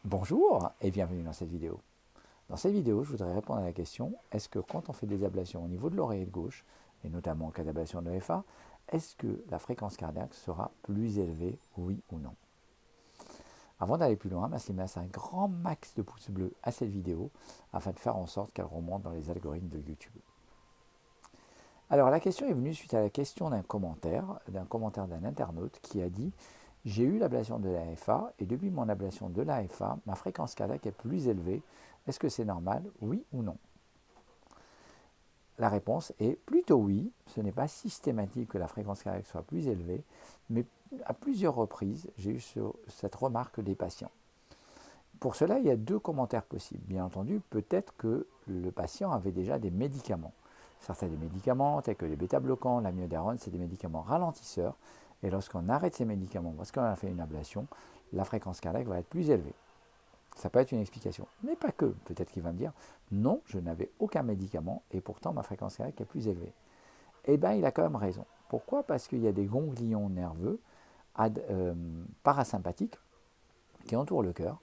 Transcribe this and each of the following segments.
Bonjour et bienvenue dans cette vidéo. Dans cette vidéo, je voudrais répondre à la question, est-ce que quand on fait des ablations au niveau de l'oreillette gauche, et notamment en cas d'ablation de FA, est-ce que la fréquence cardiaque sera plus élevée, oui ou non? Avant d'aller plus loin, merci de mettre un grand max de pouces bleus à cette vidéo afin de faire en sorte qu'elle remonte dans les algorithmes de YouTube. Alors la question est venue suite à la question d'un commentaire d'un internaute qui a dit « J'ai eu l'ablation de l'AFA et depuis mon ablation de l'AFA, ma fréquence cardiaque est plus élevée. Est-ce que c'est normal, oui ou non ?» La réponse est plutôt oui. Ce n'est pas systématique que la fréquence cardiaque soit plus élevée, mais à plusieurs reprises, j'ai eu cette remarque des patients. Pour cela, il y a deux commentaires possibles. Bien entendu, peut-être que le patient avait déjà des médicaments. Certains des médicaments, tels que les bêta-bloquants, l'amiodarone, c'est des médicaments ralentisseurs. Et lorsqu'on arrête ces médicaments, parce qu'on a fait une ablation, la fréquence cardiaque va être plus élevée. Ça peut être une explication. Mais pas que. Peut-être qu'il va me dire, non, je n'avais aucun médicament et pourtant ma fréquence cardiaque est plus élevée. Eh bien, il a quand même raison. Pourquoi? Parce qu'il y a des ganglions nerveux parasympathiques qui entourent le cœur,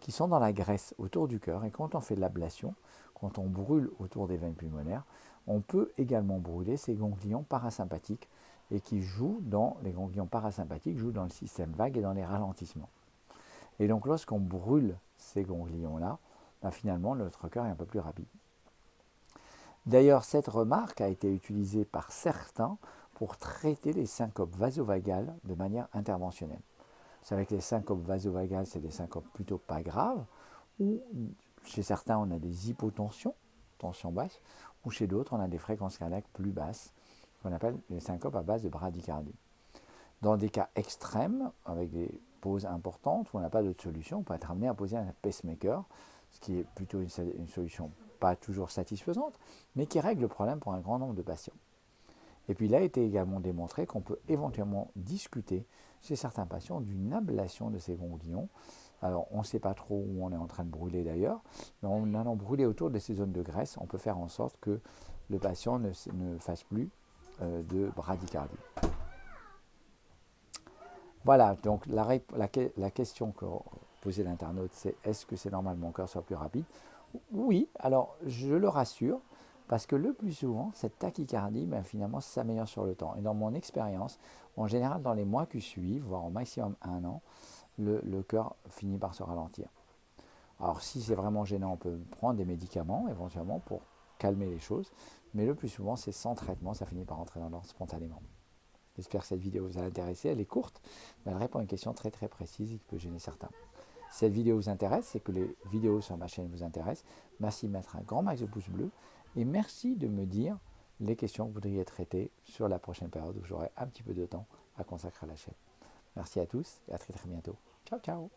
qui sont dans la graisse autour du cœur. Et quand on fait de l'ablation, quand on brûle autour des veines pulmonaires, on peut également brûler ces ganglions parasympathiques et qui jouent dans les ganglions parasympathiques, jouent dans le système vague et dans les ralentissements. Et donc lorsqu'on brûle ces ganglions-là, finalement notre cœur est un peu plus rapide. D'ailleurs, cette remarque a été utilisée par certains pour traiter les syncopes vasovagales de manière interventionnelle. Vous savez que les syncopes vasovagales, c'est des syncopes plutôt pas graves, ou chez certains, on a des hypotensions, tension basse, ou chez d'autres, on a des fréquences cardiaques plus basses, qu'on appelle les syncopes à base de bradycardie. Dans des cas extrêmes, avec des pauses importantes, où on n'a pas d'autre solution, on peut être amené à poser un pacemaker, ce qui est plutôt une solution pas toujours satisfaisante, mais qui règle le problème pour un grand nombre de patients. Et puis il a été également démontré qu'on peut éventuellement discuter chez certains patients d'une ablation de ces ganglions. Alors on ne sait pas trop où on est en train de brûler d'ailleurs, mais en allant brûler autour de ces zones de graisse, on peut faire en sorte que le patient ne fasse plus de bradycardie. Voilà, donc la question que posait l'internaute, c'est est-ce que c'est normal que mon cœur soit plus rapide? Oui, alors je le rassure, parce que le plus souvent, cette tachycardie, finalement, s'améliore sur le temps. Et dans mon expérience, en général, dans les mois qui suivent, voire au maximum 1 an, le cœur finit par se ralentir. Alors si c'est vraiment gênant, on peut prendre des médicaments éventuellement pour calmer les choses, mais le plus souvent, c'est sans traitement, ça finit par rentrer dans l'ordre spontanément. J'espère que cette vidéo vous a intéressé, elle est courte, mais elle répond à une question très très précise et qui peut gêner certains. Si cette vidéo vous intéresse et que les vidéos sur ma chaîne vous intéressent, merci de mettre un grand max de pouces bleus et merci de me dire les questions que vous voudriez traiter sur la prochaine période où j'aurai un petit peu de temps à consacrer à la chaîne. Merci à tous et à très très bientôt. Ciao ciao.